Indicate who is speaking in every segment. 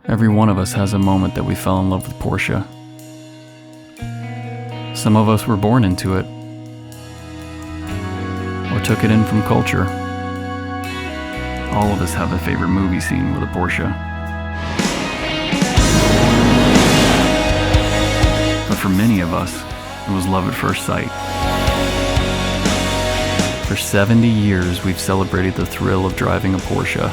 Speaker 1: Every one of us has a moment that we fell in love with Porsche. Some of us were born into it, or took it in from culture. All of us have a favorite movie scene with a Porsche. But for many of us, it was love at first sight. For 70 years, we've celebrated the thrill of driving a Porsche.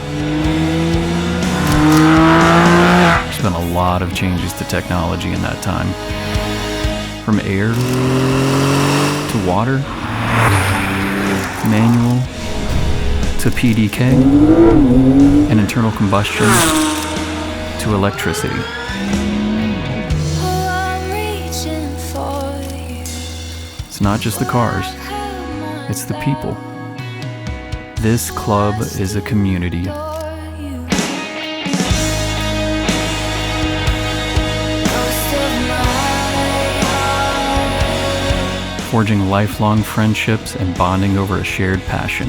Speaker 1: There's been a lot of changes to technology in that time. From air to water, manual to PDK, and internal combustion to electricity. It's not just the cars, it's the people. This club is a community. Forging lifelong friendships and bonding over a shared passion.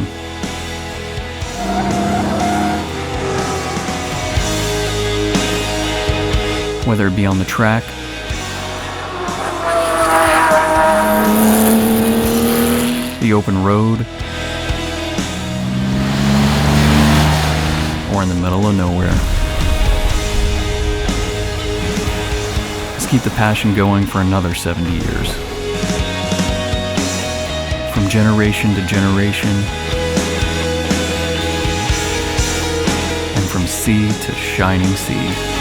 Speaker 1: Whether it be on the track, the open road, or in the middle of nowhere. Let's keep the passion going for another 70 years. From generation to generation, and from sea to shining sea.